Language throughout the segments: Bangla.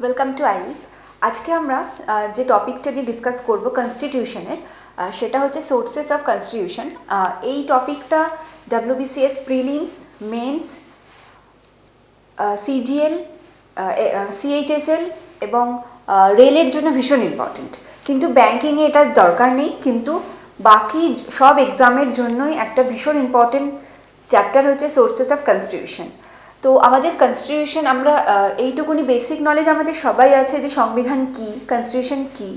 ওয়েলকাম টু আইলি। আজকে আমরা যে টপিকটা নিয়ে ডিসকাস করব কনস্টিটিউশনের, সেটা হচ্ছে সোর্সেস অফ কনস্টিটিউশন। এই টপিকটা WBCS prelims, mains, CGL, CHSL এবং রেলের জন্য ভীষণ ইম্পর্টেন্ট। কিন্তু ব্যাঙ্কিংয়ে এটার দরকার নেই, কিন্তু বাকি সব এক্সামের জন্যই একটা ভীষণ ইম্পর্টেন্ট চ্যাপ্টার হচ্ছে সোর্সেস অফ কনস্টিটিউশন। তো আমাদের কনস্টিটিউশন, আমরা এইটুকুনি বেসিক নলেজ আমাদের সবাই আছে যে সংবিধান কী, কনস্টিটিউশন কী।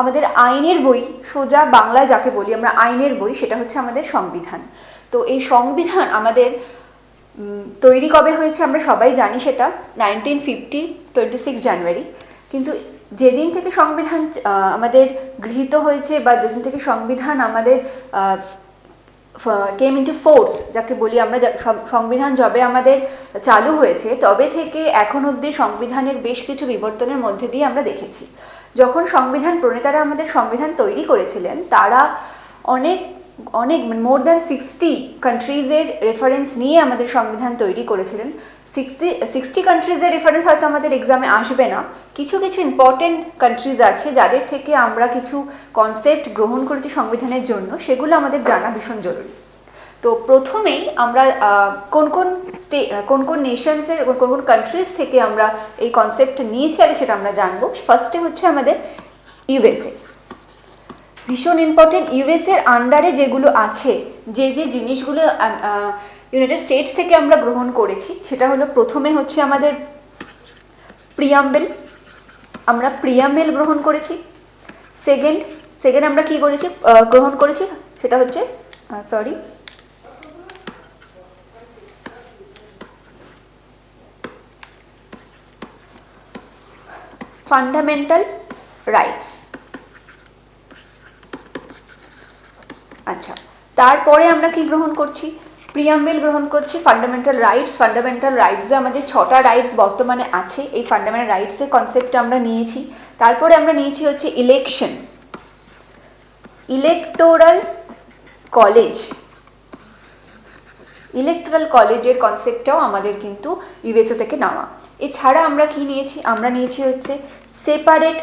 আমাদের আইনের বই, সোজা বাংলায় যাকে বলি আমরা আইনের বই, সেটা হচ্ছে আমাদের সংবিধান। তো এই সংবিধান আমাদের তৈরি কবে হয়েছে আমরা সবাই জানি, সেটা 1950 26 জানুয়ারি। কিন্তু যেদিন থেকে সংবিধান আমাদের গৃহীত হয়েছে বা যেদিন থেকে সংবিধান আমাদের কেম ইন্টু ফোর্স যাকে বলি আমরা, সংবিধান যবে আমাদের চালু হয়েছে তবে থেকে এখন অবধি সংবিধানের বেশ কিছু বিবর্তনের মধ্যে দিয়ে আমরা দেখেছি। যখন সংবিধান প্রণেতারা আমাদের সংবিধান তৈরি করেছিলেন, তারা অনেক অনেক মোর দ্যান 60 কান্ট্রিজের রেফারেন্স নিয়ে আমাদের সংবিধান তৈরি করেছিলেন। 60 কান্ট্রিজের রেফারেন্স হয়তো আমাদের এক্সামে আসবে না, কিছু কিছু ইম্পর্টেন্ট কান্ট্রিজ আছে যাদের থেকে আমরা কিছু কনসেপ্ট গ্রহণ করেছি সংবিধানের জন্য, সেগুলো আমাদের জানা ভীষণ জরুরি। তো প্রথমেই আমরা কোন কোন নেশনসের, কোন কোন কান্ট্রিজ থেকে আমরা এই কনসেপ্টটা নিয়েছি আগে সেটা আমরা জানবো। ফার্স্টে হচ্ছে আমাদের ইউএসএ, ভীষণ ইম্পর্টেন্ট। ইউএসএর আন্ডারে যেগুলো আছে, যে যে জিনিসগুলো ইউনাইটেড স্টেটস থেকে আমরা গ্রহণ করেছি, সেটা হলো প্রথমে হচ্ছে আমাদের প্রিয়াম্বেল, আমরা প্রিয়াম্বেল গ্রহণ করেছি। সেকেন্ড আমরা কি করেছি, গ্রহণ করেছি, সেটা হচ্ছে ফান্ডামেন্টাল রাইটস। আচ্ছা, তারপরে আমরা কি গ্রহণ করছি, প্রিয়াম্বেল গ্রহণ করছি, ফান্ডামেন্টাল রাইটসে আমাদের 6টা রাইটস বর্তমানে আছে। এই ফান্ডামেন্টাল রাইটসের কনসেপ্টটা আমরা নিয়েছি। তারপরে আমরা নিয়েছি হচ্ছে ইলেকটোরাল কলেজের কনসেপ্টটাও আমাদের কিন্তু ইউএসএ থেকে নেওয়া। এছাড়া আমরা কি নিয়েছি, আমরা নিয়েছি হচ্ছে সেপারেট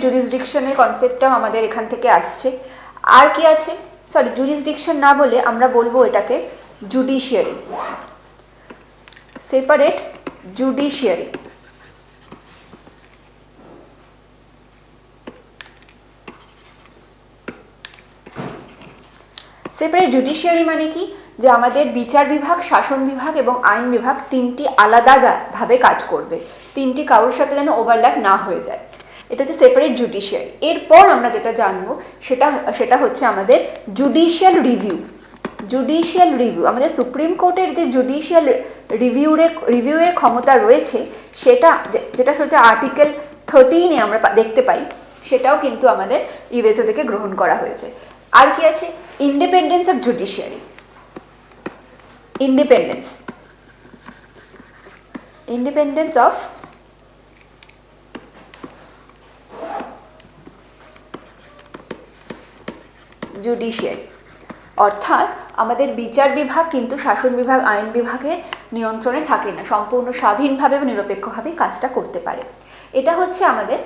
জুরিসডিকশনের কনসেপ্টটাও আমাদের এখান থেকে আসছে। আর কি আছে, জুরিসডিকশন না বলে আমরা বলবো এটাকে judiciary, separate judiciary. Separate judiciary মানে কি, যে আমাদের বিচার বিভাগ, শাসন বিভাগ এবং আইন বিভাগ তিনটি আলাদাভাবে কাজ করবে, তিনটি কারোর সাথে যেন ওভারল্যাপ না হয়ে যায়। এটা হচ্ছে সেপারেট জুডিশিয়ারি। এরপর আমরা যেটা জানবো সেটা হচ্ছে আমাদের জুডিশিয়াল রিভিউ। আমাদের সুপ্রিম কোর্টের যে জুডিশিয়াল রিভিউয়ের ক্ষমতা রয়েছে, যেটা হচ্ছে আর্টিকেল 13-এ আমরা দেখতে পাই, সেটাও কিন্তু আমাদের ইউএসএ থেকে গ্রহণ করা হয়েছে। আর কি আছে, independence of judiciary, independence of judiciary, অর্থাৎ আমাদের বিচার বিভাগ কিন্তু শাসন বিভাগ, আইন বিভাগের নিয়ন্ত্রণে থাকে না, সম্পূর্ণ স্বাধীনভাবে বা নিরপেক্ষভাবে কাজটা করতে পারে। এটা হচ্ছে আমাদের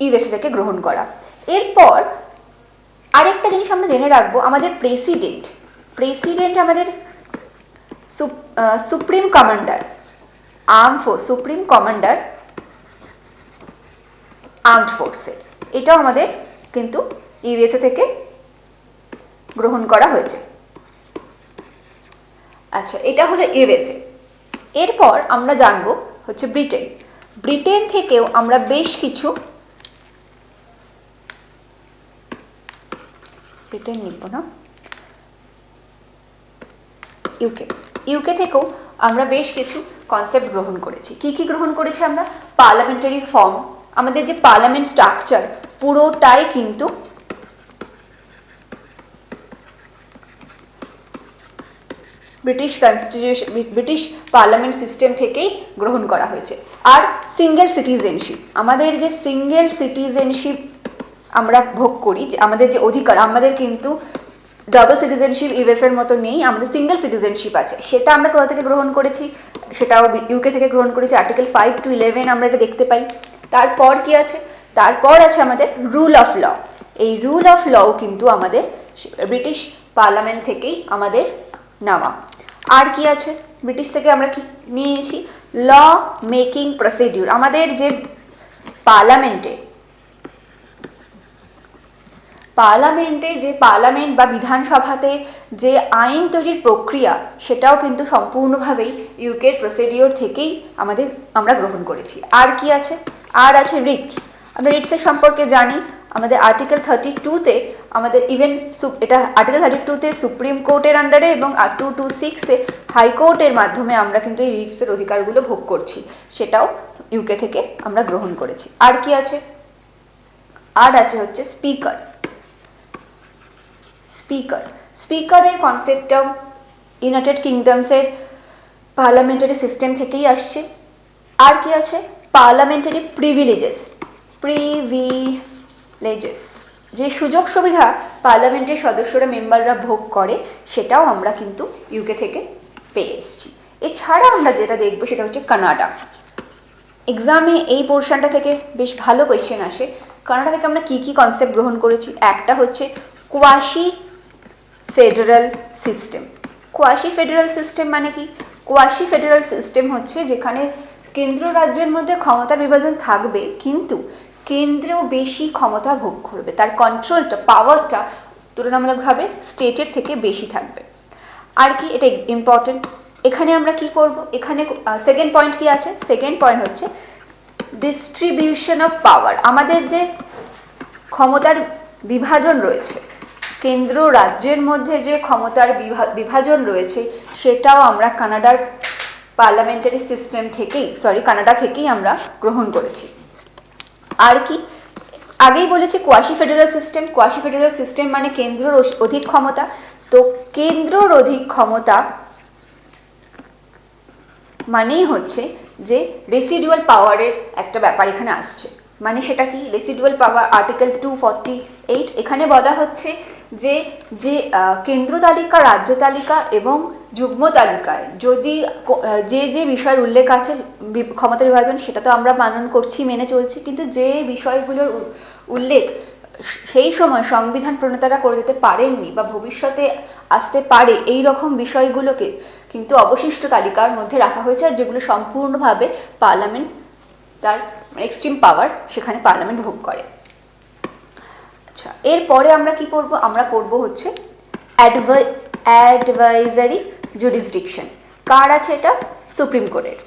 ইউএসএ থেকে গ্রহণ করা। এরপর আরেকটা জিনিস আমরা জেনে রাখবো, আমাদের প্রেসিডেন্ট আমাদের সুপ্রিম কমান্ডার আর্মড ফোর্সের, এটাও আমাদের কিন্তু ইউএসএ থেকে গ্রহণ করা হয়েছে। আচ্ছা, এটা হলো ইউএসএ। এরপর আমরা জানবো হচ্ছে ব্রিটেন থেকেও আমরা বেশ কিছু, ইউকে থেকেও আমরা বেশ কিছু কনসেপ্ট গ্রহণ করেছি। কি গ্রহণ করেছি আমরা, পার্লামেন্টারি ফর্ম, আমাদের যে পার্লামেন্ট স্ট্রাকচার পুরোটাই কিন্তু ব্রিটিশ পার্লামেন্ট সিস্টেম থেকেই গ্রহণ করা হয়েছে। আর সিঙ্গেল সিটিজেনশিপ, আমাদের যে সিঙ্গেল সিটিজেনশিপ আমরা ভোগ করি, যে আমাদের যে অধিকার, আমাদের কিন্তু ডাবল সিটিজেনশিপ ইউএসের মতো নেই, আমাদের সিঙ্গেল সিটিজেনশিপ আছে। সেটা আমরা কোথা থেকে গ্রহণ করেছি? সেটাও ইউকে থেকে গ্রহণ করেছি। আর্টিকেল 5 to 11 আমরা এটা দেখতে পাই। তারপর কি আছে? তারপর আছে আমাদের রুল অফ ল। এই রুল অফ লও কিন্তু আমাদের ব্রিটিশ পার্লামেন্ট থেকেই আমাদের নেওয়া। আর কি আছে? ব্রিটিশ থেকে আমরা কি নিয়েছি? Law making procedure. আমাদের যে পার্লামেন্ট বা বিধানসভাতে যে আইন তৈরির প্রক্রিয়া, সেটাও কিন্তু সম্পূর্ণভাবেই ইউকের প্রসিডিওর থেকেই আমরা গ্রহণ করেছি। আর কি আছে? আর আছে রিটস। আমরা রিটসের সম্পর্কে জানি। আমাদের আর্টিকেল 32-তে আমাদের এটা আর্টিকেল 32-তে সুপ্রিম কোর্টের আন্ডারে এবং 226-এ হাইকোর্টের মাধ্যমে আমরা কিন্তু এই রিটসের অধিকারগুলো ভোগ করছি। সেটাও ইউকে থেকে আমরা গ্রহণ করেছি। আর কি আছে? আর আছে হচ্ছে স্পিকারের কনসেপ্টটাও ইউনাইটেড কিংডমসের পার্লামেন্টারি সিস্টেম থেকেই আসছে। আর কি আছে? পার্লামেন্টারি প্রিভিলেজেস, যে সুযোগ সুবিধা পার্লামেন্টের সদস্যরা মেম্বাররা ভোগ করে, সেটাও আমরা কিন্তু ইউকে থেকে পেয়ে এসেছি। এছাড়া আমরা যেটা দেখবো সেটা হচ্ছে কানাডা। এক্সামে এই পোর্শনটা থেকে বেশ ভালো কোয়েশ্চেন আসে। কানাডা থেকে আমরা কি কি কনসেপ্ট গ্রহণ করেছি? একটা হচ্ছে quasi federal system. Quasi federal system মানে কি? কোয়াসি ফেডারাল সিস্টেম হচ্ছে যেখানে কেন্দ্র রাজ্যের মধ্যে ক্ষমতার বিভাজন থাকবে, কিন্তু কেন্দ্র বেশি ক্ষমতা ভোগ করবে, তার কন্ট্রোলটা, পাওয়ারটা তুলনামূলকভাবে স্টেটের থেকে বেশি থাকবে। আর কি? এটা ইম্পর্টেন্ট। এখানে আমরা কি করব? এখানে সেকেন্ড পয়েন্ট কি আছে? সেকেন্ড পয়েন্ট হচ্ছে ডিস্ট্রিবিউশন অফ পাওয়ার। আমাদের যে ক্ষমতার বিভাজন রয়েছে, কেন্দ্র রাজ্যের মধ্যে যে ক্ষমতার বিভাজন রয়েছে, সেটাও আমরা কানাডার পার্লামেন্টারি সিস্টেম কানাডা থেকেই আমরা গ্রহণ করেছি। আর কি? আগেই বলেছি quasi federal system. Quasi federal system মানে কেন্দ্রর অধিক ক্ষমতা। তো কেন্দ্রর অধিক ক্ষমতা মানেই হচ্ছে যে রেসিডুয়াল পাওয়ারের একটা ব্যাপার এখানে আসছে। মানে সেটা কি? রেসিডুয়াল পাওয়ার আর্টিকেল 248, এখানে বলা হচ্ছে যে কেন্দ্র তালিকা, রাজ্য তালিকা এবং যুগ্ম তালিকায় যদি যে বিষয়ের উল্লেখ আছে ক্ষমতা বিভাজন, সেটা তো আমরা পালন করছি, মেনে চলছি, কিন্তু যে বিষয়গুলোর উল্লেখ সেই সময় সংবিধান প্রণেতারা করে দিতে পারেননি বা ভবিষ্যতে আসতে পারে, এই রকম বিষয়গুলোকে কিন্তু অবশিষ্ট তালিকার মধ্যে রাখা হয়েছে, আর যেগুলো সম্পূর্ণভাবে পার্লামেন্ট তার এক্সট্রিম পাওয়ার সেখানে পার্লামেন্ট ভোগ করে। আচ্ছা, এরপরে আমরা কি পড়বো? আমরা পড়বো হচ্ছে অ্যাডভাইজারি জুরিসডিকশন। কার আছে এটা? সুপ্রিম কোর্টের,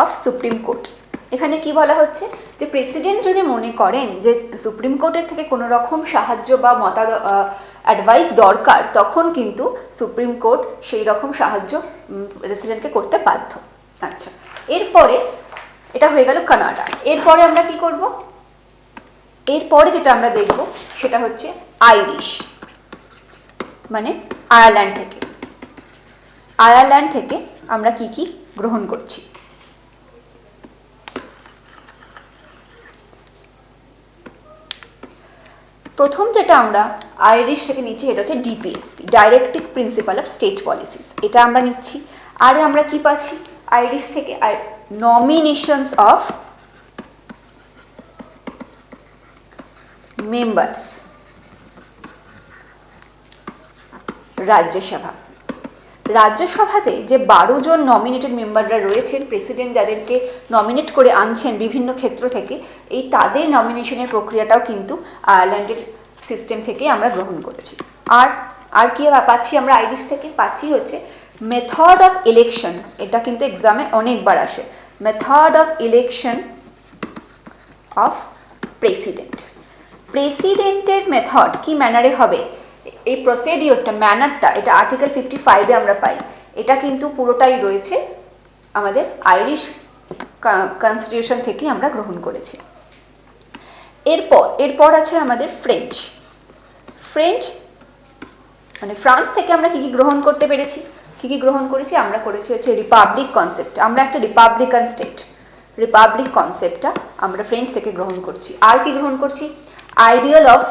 অফ সুপ্রিম কোর্ট। এখানে কি বলা হচ্ছে যে প্রেসিডেন্ট যদি মনে করেন যে সুপ্রিম কোর্টের থেকে কোনো রকম সাহায্য বা অ্যাডভাইস দরকার, তখন কিন্তু সুপ্রিম কোর্ট সেই রকম সাহায্য প্রেসিডেন্টকে করতে বাধ্য। আচ্ছা, এরপরে এটা হয়ে গেল কানাডা। এরপরে আমরা কি করব? এরপরে যেটা আমরা দেখব সেটা হচ্ছে আইরিশ, মানে আয়ারল্যান্ড থেকে আমরা কি কি গ্রহণ করছি। প্রথম যেটা আমরা আইরিশ থেকে নিচ্ছি এটা হচ্ছে DPSP, directive principle of state policies. এটা আমরা নিচ্ছি। আর আমরা কি পাচ্ছি আইরিশ থেকে? নমিনেশনস অফ মেম্বার্স রাজ্যসভাতে যে 12 জন নমিনেটেড মেম্বাররা রয়েছেন, প্রেসিডেন্ট যাদেরকে নমিনেট করে আনছেন বিভিন্ন ক্ষেত্র থেকে, এই তাদের নমিনেশনের প্রক্রিয়াটাও কিন্তু আয়ারল্যান্ডের সিস্টেম থেকে আমরা গ্রহণ করেছি। আর কি পাচ্ছি আমরা আইরিশ থেকে? পাচ্ছি হচ্ছে মেথড অফ ইলেকশন। এটা কিন্তু এক্সামে অনেকবার আসে। মেথড অফ ইলেকশন অফ প্রেসিডেন্টের মেথড কি ম্যানারে হবে, এই প্রসিডিওরটা, ম্যানারটা, এটা আর্টিকেল 55-এ আমরা পাই। এটা কিন্তু পুরোটাই রয়েছে আমাদের আইরিশ কনস্টিটিউশন থেকে আমরা গ্রহণ করেছি। এরপর আছে আমাদের ফ্রেঞ্চ, মানে ফ্রান্স থেকে আমরা কি কি গ্রহণ করতে পেরেছি, কি কি গ্রহণ করেছি? আমরা করেছি হচ্ছে রিপাবলিক কনসেপ্ট। আমরা একটা রিপাবলিকান স্টেট, রিপাবলিক কনসেপ্টটা আমরা ফ্রেঞ্চ থেকে গ্রহণ করছি। আর কি গ্রহণ করছি? Ideal of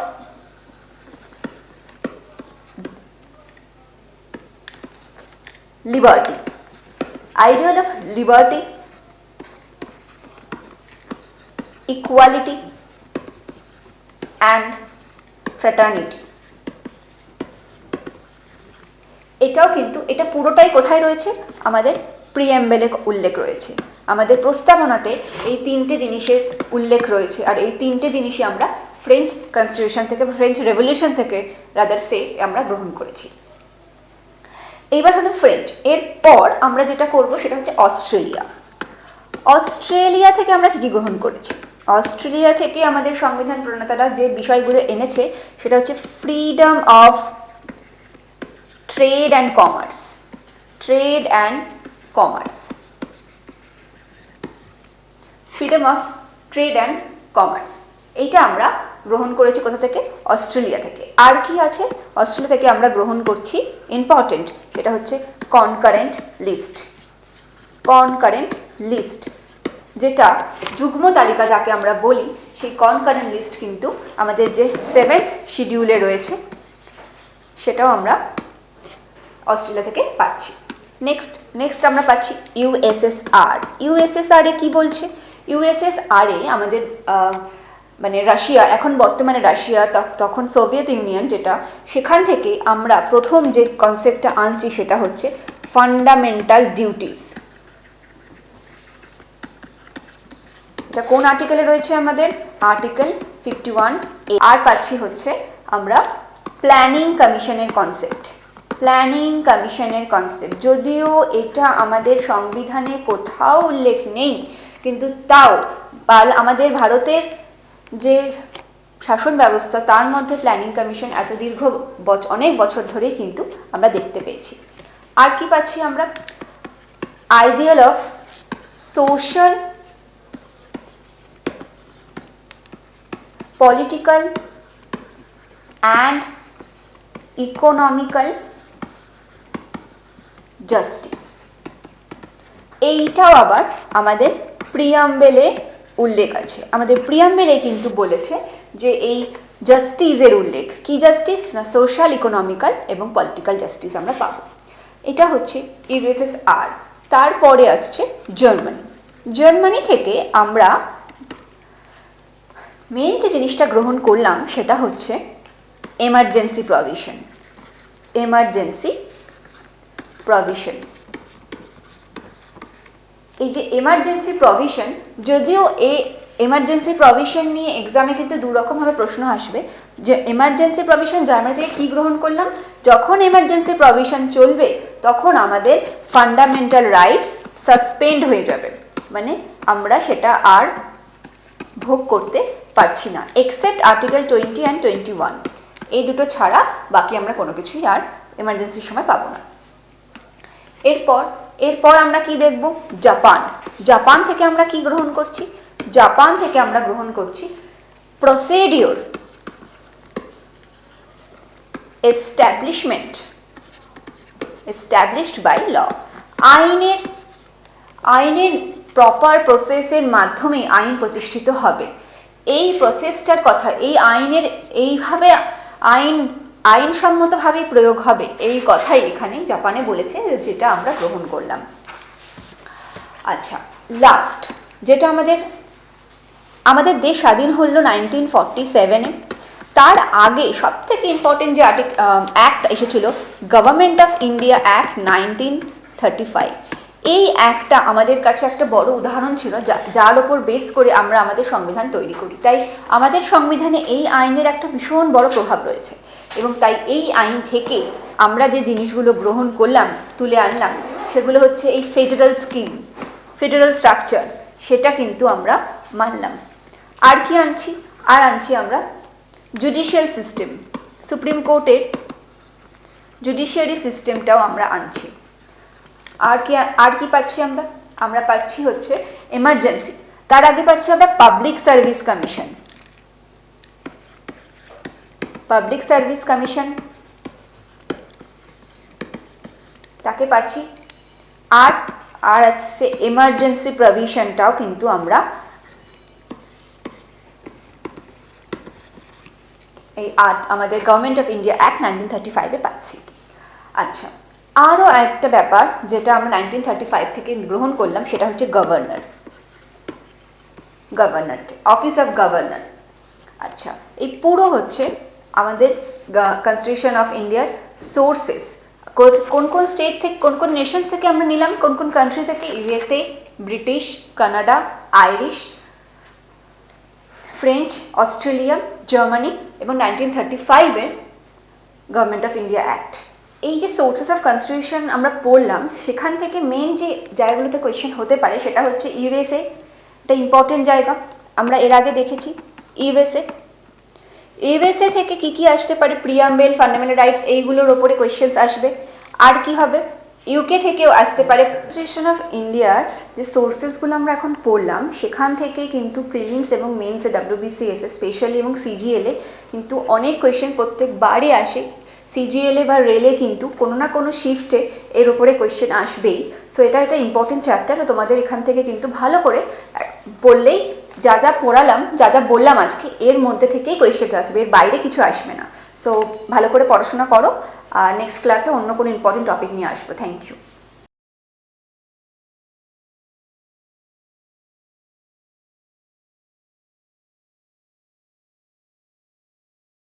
liberty, ideal of liberty, equality and fraternity. এটাও কিন্তু, এটা পুরোটাই কোথায় রয়েছে? আমাদের প্রিএম্বেলে উল্লেখ রয়েছে। আমাদের প্রস্তাবনাতে এই তিনটে জিনিসের উল্লেখ রয়েছে, আর এই তিনটে জিনিসই আমরা ফ্রেঞ্চ কনস্টিটিউশন থেকে, ফ্রেঞ্চ রেভলিউশন থেকে রাদার সে আমরা গ্রহণ করেছি। এইবার হলো ফ্রেঞ্চ। এরপর আমরা যেটা করব সেটা হচ্ছে অস্ট্রেলিয়া। অস্ট্রেলিয়া থেকে আমরা কী কী গ্রহণ করেছি? অস্ট্রেলিয়া থেকে আমাদের সংবিধান প্রণেতারা যে বিষয়গুলো এনেছে সেটা হচ্ছে freedom of trade and commerce, trade and commerce, freedom of trade and commerce. এইটা আমরা গ্রহণ করেছি কোথা থেকে? অস্ট্রেলিয়া থেকে। আর কি আছে? অস্ট্রেলিয়া থেকে আমরা গ্রহণ করছি ইম্পর্টেন্ট, সেটা হচ্ছে কনকারেন্ট লিস্ট। কনকারেন্ট লিস্ট, যেটা যুগ্ম তালিকা যাকে আমরা বলি, সেই কনকারেন্ট লিস্ট কিন্তু আমাদের যে 7th শিডিউলে রয়েছে সেটাও আমরা অস্ট্রেলিয়া থেকে পাচ্ছি। নেক্সট আমরা পাচ্ছি ইউএসএসআর। ইউএসএসআর এ কি বলছে? ইউএসএসআর এ আমাদের মানে রাশিয়া, এখন বর্তমানে রাশিয়া, তখন সোভিয়েত ইউনিয়ন যেটা, সেখান থেকে আমরা প্রথম যে কনসেপ্টটা আনছি সেটা হচ্ছে ফান্ডামেন্টাল ডিউটিস। এটা কোন আর্টিকেলে রয়েছে? আমাদের আর্টিকেল 51 এ। আর পাচ্ছি হচ্ছে আমরা প্ল্যানিং কমিশনের কনসেপ্ট। প্ল্যানিং কমিশনের কনসেপ্ট, যদিও এটা আমাদের সংবিধানে কোথাও উল্লেখ নেই, কিন্তু তাও আমাদের ভারতের যে শাসন ব্যবস্থা তার মধ্যে প্ল্যানিং কমিশন এত দীর্ঘ অনেক বছর ধরে কিন্তু আমরা দেখতে পেয়েছি। আর কি পাচ্ছি আমরা? Ideal of social, political and economical justice. এইটাও আবার আমাদের প্রিয়াম্বেলে উল্লেখ আছে। আমাদের প্রিয়াম্বেলে কিন্তু বলেছে যে এই জাস্টিসের উল্লেখ, কি জাস্টিস? না সোশ্যাল, ইকোনমিক্যাল এবং পলিটিক্যাল জাস্টিস আমরা পাবো। এটা হচ্ছে ইউএসএসআর। তারপরে আসছে জার্মানি। জার্মানি থেকে আমরা মেন যে জিনিসটা গ্রহণ করলাম সেটা হচ্ছে এমার্জেন্সি প্রভিশন। এমার্জেন্সি প্রভিশন, এই যে এমার্জেন্সি প্রভিশন, যদিও এই এমার্জেন্সি প্রভিশন নিয়ে এক্সামে কিন্তু দুরকমভাবে প্রশ্ন আসবে, যে এমার্জেন্সি প্রভিশন জার্মানি থেকে কী গ্রহণ করলাম? যখন এমার্জেন্সি প্রভিশন চলবে তখন আমাদের ফান্ডামেন্টাল রাইটস সাসপেন্ড হয়ে যাবে, মানে আমরা সেটা আর ভোগ করতে পারছি না, এক্সেপ্ট আর্টিকেল 20 অ্যান্ড 21, এই দুটো ছাড়া বাকি আমরা কোনো কিছুই আর এমার্জেন্সির সময় পাবো না। এরপর আমরা কি দেখব? জাপান। জাপান থেকে আমরা কি গ্রহণ করছি? জাপান থেকে আমরা গ্রহণ করছি প্রসিডিওর established by law। আইনের প্রপার প্রসেসের মাধ্যমে আইন প্রতিষ্ঠিত হবে। এই প্রসেসটার কথা, এই আইনের এইভাবে আইনসম্মতভাবে প্রয়োগ হবে, এই কথাই এখানে জাপানে বলেছে, যেটা আমরা গ্রহণ করলাম। আচ্ছা, লাস্ট যেটা আমাদের দেশ স্বাধীন হলো 1947-এ। তার আগে সব থেকে ইম্পর্টেন্ট যে অ্যাক্ট এসেছিল, গভর্নমেন্ট অফ ইন্ডিয়া অ্যাক্ট 1935। এই অ্যাক্টটা আমাদের কাছে একটা বড় উদাহরণ ছিল, যার ওপর বেস করে আমরা আমাদের সংবিধান তৈরি করি। তাই আমাদের সংবিধানে এই আইনের একটা ভীষণ বড় প্রভাব রয়েছে, এবং তাই এই আইন থেকে আমরা যে জিনিসগুলো গ্রহণ করলাম, তুলে আনলাম, সেগুলো হচ্ছে এই ফেডারেল স্কিম, ফেডারেল স্ট্রাকচার, সেটা কিন্তু আমরা মানলাম। আর কি আনছি? আর আনছি আমরা জুডিশিয়াল সিস্টেম, সুপ্রিম কোর্টের জুডিশিয়ারি সিস্টেমটাও আমরা আনছি। আর কি পাচ্ছি আমরা পাচ্ছি হচ্ছে এমার্জেন্সি। তার আগে পাচ্ছি আমরা public service commission, public service commission তাকে পাচ্ছি। আর আছে এমার্জেন্সি প্রভিশনটাও কিন্তু আমরা এই আমাদের গভর্নমেন্ট অফ ইন্ডিয়া অ্যাক্ট 1935-এ পাচ্ছি। আচ্ছা, আরও একটা ব্যাপার যেটা আমরা 1935 থেকে গ্রহণ করলাম, সেটা হচ্ছে গভর্নরকে, অফিস অফ গভর্নর। আচ্ছা, এই পুরো হচ্ছে আমাদের কনস্টিটিউশন অফ ইন্ডিয়ার সোর্সেস। কোন কোন স্টেট থেকে, কোন কোন নেশনস থেকে আমরা নিলাম, কোন কোন কান্ট্রি থেকে? USA, British, Canada, Irish, French, Australia, Germany এবং 1935-এর গভর্নমেন্ট অফ ইন্ডিয়া অ্যাক্ট। এই যে সোর্সেস অফ কনস্টিটিউশন আমরা পড়লাম, সেখান থেকে মেন যে জায়গাগুলোতে কোয়েশ্চেন হতে পারে সেটা হচ্ছে ইউএসএ, এটা ইম্পর্টেন্ট জায়গা, আমরা এর আগে দেখেছি। ইউএসএ থেকে কি আসতে পারে? প্রিয়াম্বেল, ফান্ডামেন্টাল রাইটস, এইগুলোর ওপরে কোয়েশ্চেন্স আসবে। আর কি হবে? ইউকে থেকেও আসতে পারে। কনস্টিটিউশন অফ ইন্ডিয়ার যে সোর্সেসগুলো আমরা এখন পড়লাম, সেখান থেকে কিন্তু প্রিলিমস এবং মেন্সে, ডাব্লিউবিসিএসে স্পেশালি এবং সিজিএলে কিন্তু অনেক কোয়েশ্চেন প্রত্যেকবারই আসে। সিজিএলে বা রেলে কিন্তু কোনো না কোনো শিফটে এর উপরে কোয়েশ্চেন আসবেই। সো এটা একটা ইম্পর্টেন্ট চ্যাপ্টার, তোমাদের এখান থেকে কিন্তু ভালো করে পড়লেই যা যা পড়ালাম, যা যা বললাম আজকে, এর মধ্যে থেকেই কোয়েশ্চেন আসবে, এর বাইরে কিছু আসবে না। সো ভালো করে পড়াশোনা করো, আর নেক্সট ক্লাসে অন্য কোনো ইম্পর্টেন্ট টপিক নিয়ে আসবো। Thank you.